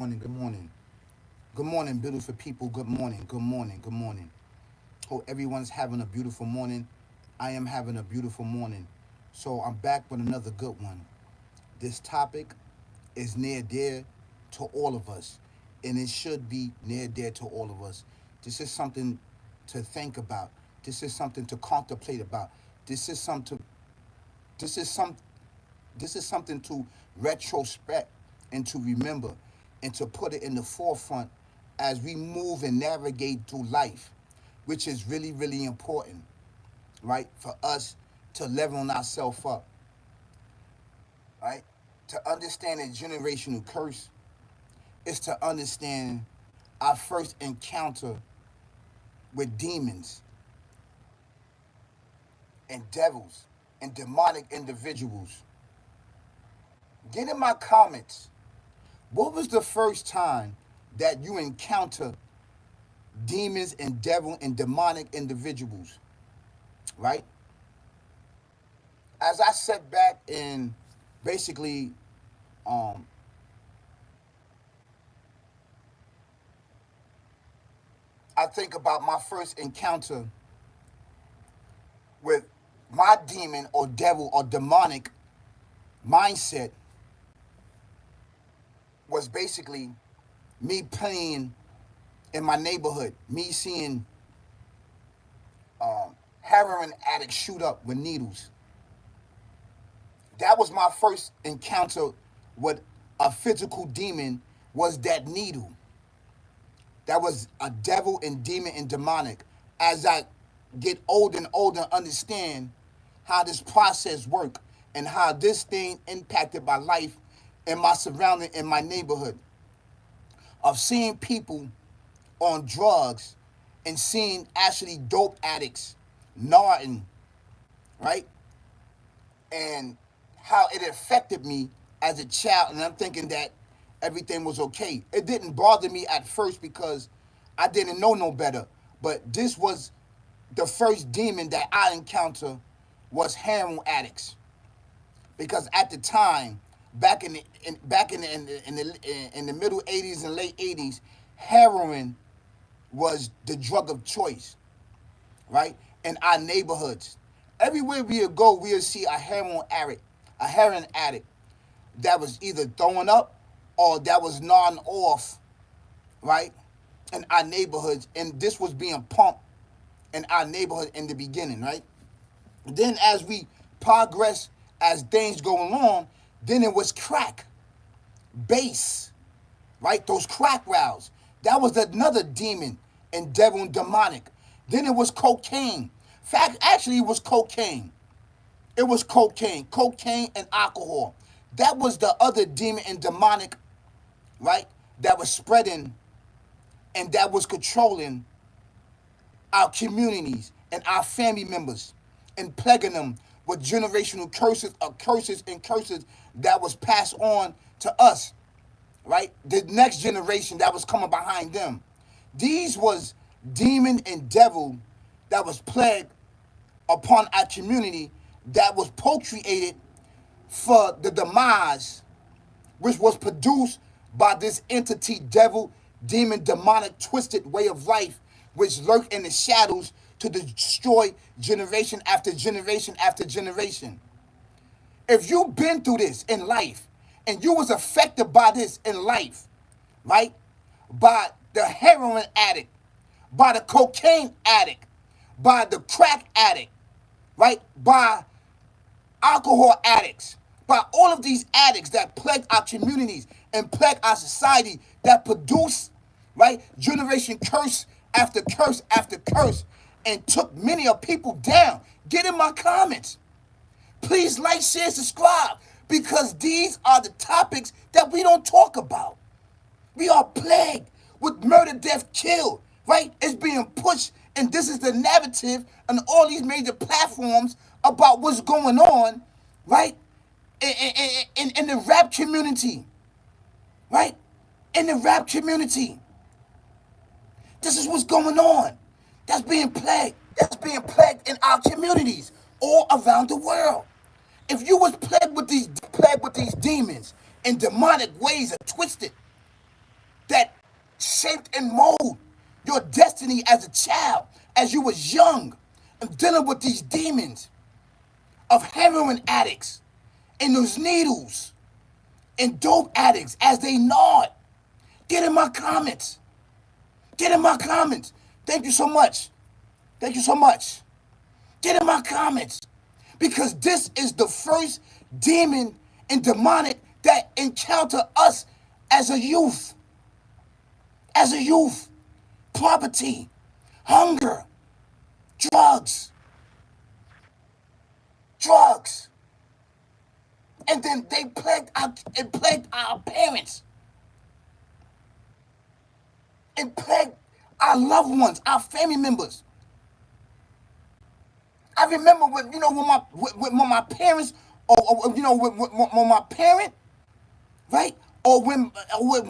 morning, good morning. Good morning, beautiful people. Good morning, good morning, good morning. Hope everyone's having a beautiful morning. I am having a beautiful morning. So I'm back with another good one. This topic is near dear to all of us, and it should be near dear to all of us. This is something to think about. This is something to contemplate about. This is something. This is some. This is something to retrospect and to remember and to put it in the forefront as we move and navigate through life, which is really, really important, right? For us to level ourselves up, right? To understand a generational curse is to understand our first encounter with demons and devils and demonic individuals. Get in my comments. What was the first time that you encountered demons and devil and demonic individuals, right? As I sat back and basically, um, I think about my first encounter with my demon or devil or demonic mindset was basically me playing in my neighborhood, me seeing heroin addicts shoot up with needles. That was my first encounter with a physical demon, was that needle. That was a devil and demon and demonic. As I get older and older and understand how this process work and how this thing impacted my life and my surrounding in my neighborhood, of seeing people on drugs and seeing actually dope addicts, Norton, right? And how it affected me as a child. And I'm thinking that everything was okay. It didn't bother me at first because I didn't know no better. But this was the first demon that I encountered was heroin addicts. Because at the time, back in the middle '80s and late '80s, heroin was the drug of choice, right? In our neighborhoods. Everywhere we would go, we would see a heroin addict that was either throwing up or that was nodding off, right? In our neighborhoods. And this was being pumped in our neighborhood in the beginning, right? Then as we progress, as things go along, then it was crack, bass, right? Those crack rounds. That was another demon and devil and demonic. Then it was cocaine. Fact, actually, it was cocaine. It was cocaine and alcohol. That was the other demon and demonic, right? That was spreading and that was controlling our communities and our family members and plaguing them with generational curses or curses and curses that was passed on to us, right? The next generation that was coming behind them. These was demon and devil that was plagued upon our community that was procreated for the demise, which was produced by this entity, devil, demon, demonic, twisted way of life, which lurk in the shadows to destroy generation after generation after generation. If you've been through this in life and you was affected by this in life, right? By the heroin addict, by the cocaine addict, by the crack addict, right? By alcohol addicts, by all of these addicts that plague our communities and plague our society, that produce, right, generation curse after curse after curse, and took many of people down. Get in my comments. Please like, share, subscribe, because these are the topics that we don't talk about. We are plagued with murder, death, kill, right? It's being pushed, and this is the narrative on all these major platforms about what's going on, right? In the rap community, right? In the rap community. This is what's going on. That's being plagued. That's being plagued in our communities all around the world. If you was plagued with these demons and demonic ways are twisted, shaped and mold your destiny as a child, as you was young, and dealing with these demons of heroin addicts and those needles and dope addicts as they nod. Get in my comments. Get in my comments. Thank you so much. Thank you so much. Get in my comments. Because this is the first demon and demonic that encounter us as a youth. As a youth. Poverty, hunger, drugs, drugs. And then they plagued our parents. And plagued our loved ones, our family members. I remember when my parents, when my parent, right, or when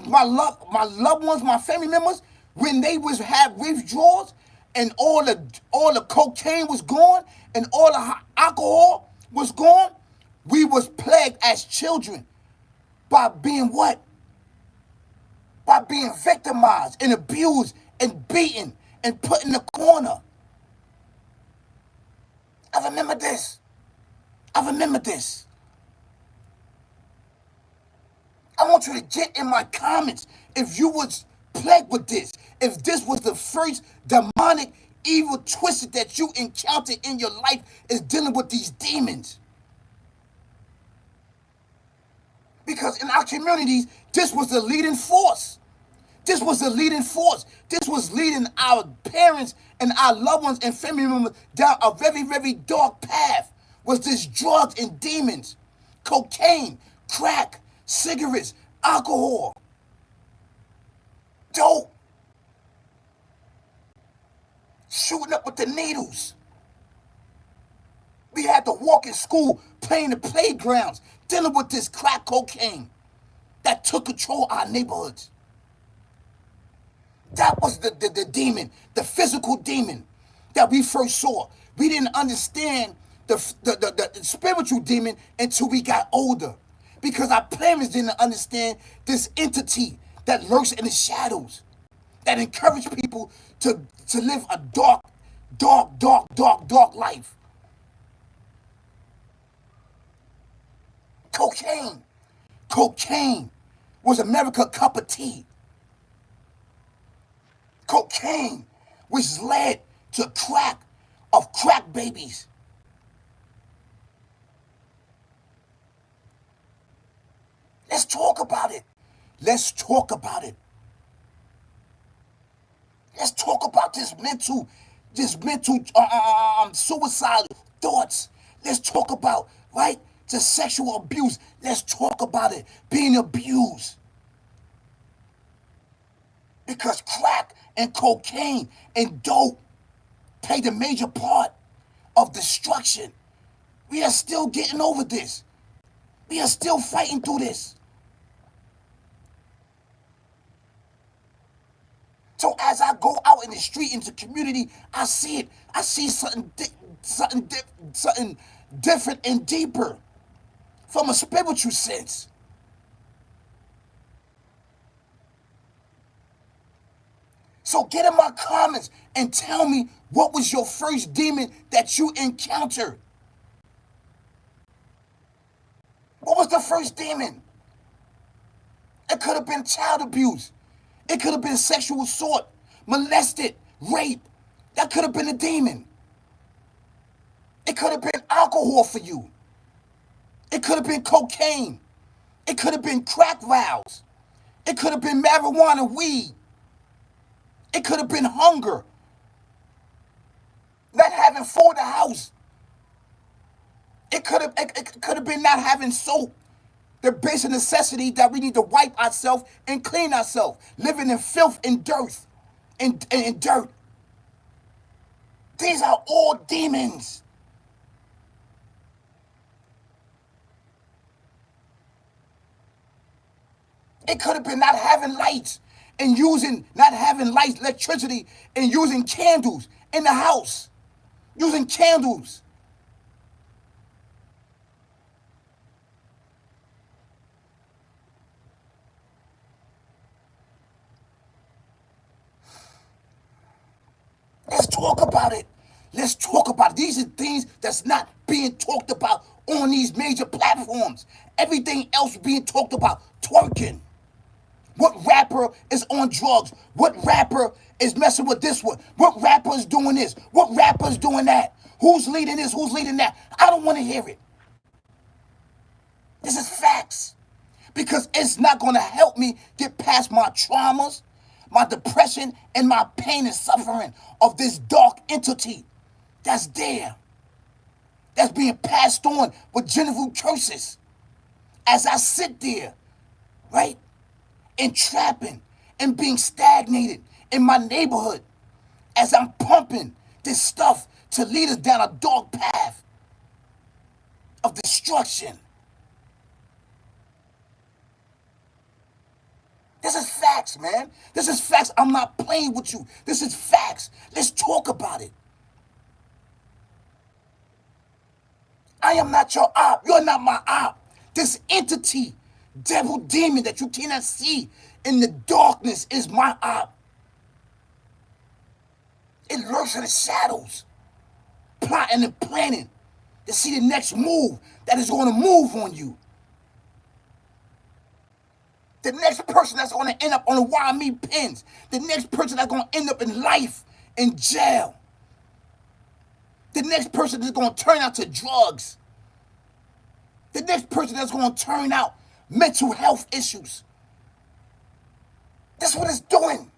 my loved ones, my family members, when they was have withdrawals, and all the cocaine was gone, and all the alcohol was gone, we was plagued as children by being what? By being victimized and abused and beaten and put in the corner. I remember this. I remember this. I want you to get in my comments if you was plagued with this. If this was the first demonic, evil, twisted that you encountered in your life is dealing with these demons. Because in our communities, this was the leading force. This was the leading force. This was leading our parents and our loved ones and family members down a very, very dark path. Was this drugs and demons, cocaine, crack, cigarettes, alcohol, dope, shooting up with the needles. We had to walk in school, playing the playgrounds, dealing with this crack cocaine that took control of our neighborhoods. That was the demon, the physical demon that we first saw. We didn't understand the spiritual demon until we got older. Because our parents didn't understand this entity that lurks in the shadows, that encourage people to live a dark life. Cocaine. Cocaine was America's cup of tea. Cocaine, which led to crack babies. Let's talk about it. Let's talk about it. Let's talk about this mental suicidal thoughts. Let's talk about, right, the sexual abuse. Let's talk about it. Being abused. Because crack and cocaine and dope played a major part of destruction. We are still getting over this. We are still fighting through this. So as I go out in the street, into community, I see it. I see something different and deeper from a spiritual sense. So get in my comments and tell me, what was your first demon that you encountered? What was the first demon? It could have been child abuse. It could have been sexual assault, molested, rape. That could have been a demon. It could have been alcohol for you. It could have been cocaine. It could have been crack vows. It could have been marijuana, weed. It could have been hunger. Not having food in the house. It could have been not having soap. The basic necessity that we need to wipe ourselves and clean ourselves. Living in filth and dirt. And dirt. These are all demons. It could have been not having lights and not having lights, electricity, and using candles in the house. Using candles. talk about it. Let's talk about it. These are things that's not being talked about on these major platforms. Everything else being talked about. Twerking. What rapper is on drugs? What rapper is messing with this one? What rapper is doing this? What rapper is doing that? Who's leading this? Who's leading that? I don't want to hear it. This is facts. Because it's not going to help me get past my traumas, my depression, and my pain and suffering of this dark entity that's there. That's being passed on with genital curses. As I sit there, right? And trapping and being stagnated in my neighborhood as I'm pumping this stuff to lead us down a dark path of destruction. This is facts, man. This is facts. I'm not playing with you. This is facts. Let's talk about it. I am not your op. You're not my op. This entity, devil, demon that you cannot see in the darkness is my op. It lurks in the shadows, plotting and planning to see the next move that is going to move on you. The next person that's going to end up on the YME pins. The next person that's going to end up in life, in jail. The next person that's going to turn out to drugs. The next person that's going to turn out mental health issues. That's what it's doing.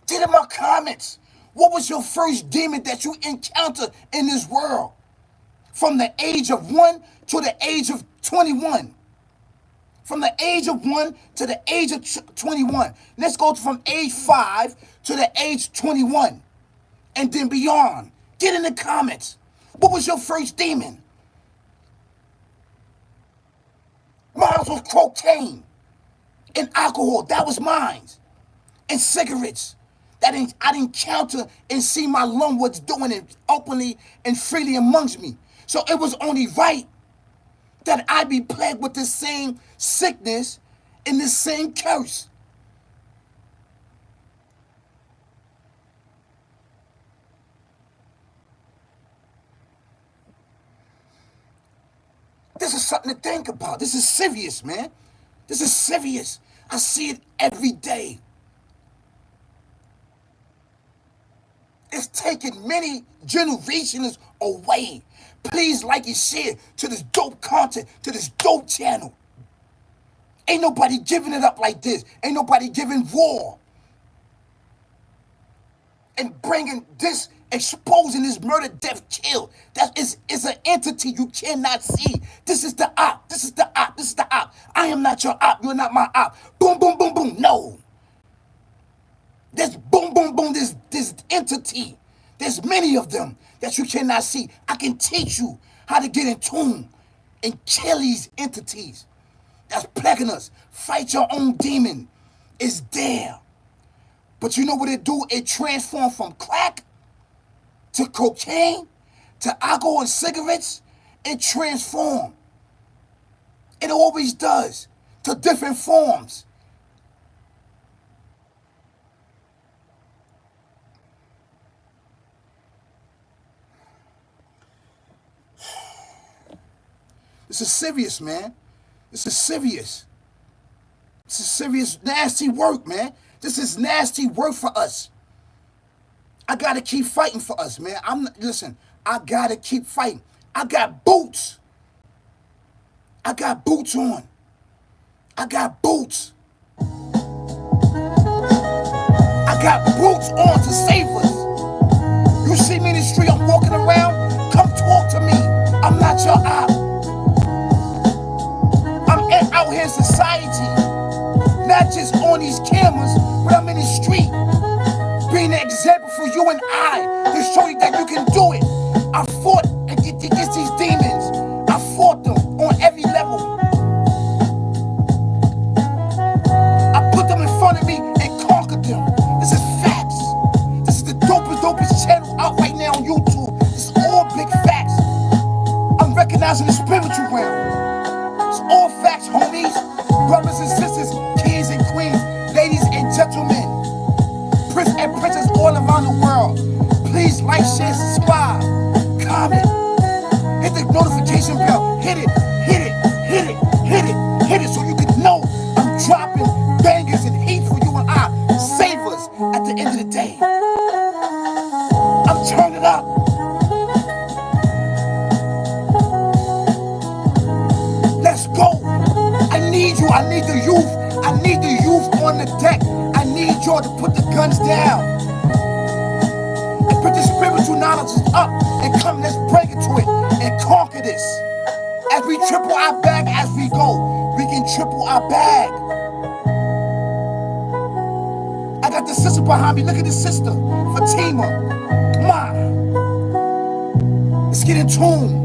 Get in my comments. What was your first demon that you encountered in this world? From the age of 1 to the age of 21. From the age of 1 to the age of 21. Let's go from age 5 to the age 21. And then beyond. Get in the comments. What was your first demon? Mine was cocaine and alcohol. That was mine. And cigarettes. That I'd encounter and see my loved ones doing it openly and freely amongst me. So it was only right that I be plagued with the same sickness and the same curse. This is something to think about. This is serious, man. This is serious. I see it every day. It's taken many generations away. Please like and share to this dope content, to this dope channel. Ain't nobody giving it up like this. Ain't nobody giving war. And bringing this, exposing this murder, death, kill. That is an entity you cannot see. This is the op. This is the op. This is the op. I am not your op. You're not my op. Boom, boom, boom, boom. No. There's boom, boom, boom. This entity. There's many of them that you cannot see. I can teach you how to get in tune and kill these entities that's plaguing us. Fight your own demon. It's there. But you know what it do? It transforms from crack to cocaine to alcohol and cigarettes. It transforms. It always does. To different forms. This is serious, man. This is serious. This is serious, nasty work, man. This is nasty work for us. I gotta keep fighting for us, man. Listen, I gotta keep fighting. I got boots. I got boots on. I got boots. I got boots on to save us. You see me in the street, I'm walking around, come talk to me. I'm not your op. Out here in society, not just on these cameras, but I'm in the street, being an example for you and I to show you that you can do it. I fought against these demons. I fought them on every level. I put them in front of me and conquered them. This is facts. This is the dopest channel out right now on YouTube. This is all big facts. I'm recognizing the spiritual realm. It's all facts, homies, brothers and sisters, kings and queens, ladies and gentlemen. need you. I need the youth. I need the youth on the deck. I need y'all to put the guns down and put the spiritual knowledge up and come, let's break into it and conquer this. As we triple our bag as we go, we can triple our bag. I got the sister behind me. Look at this sister, Fatima. Come on. Let's get in tune.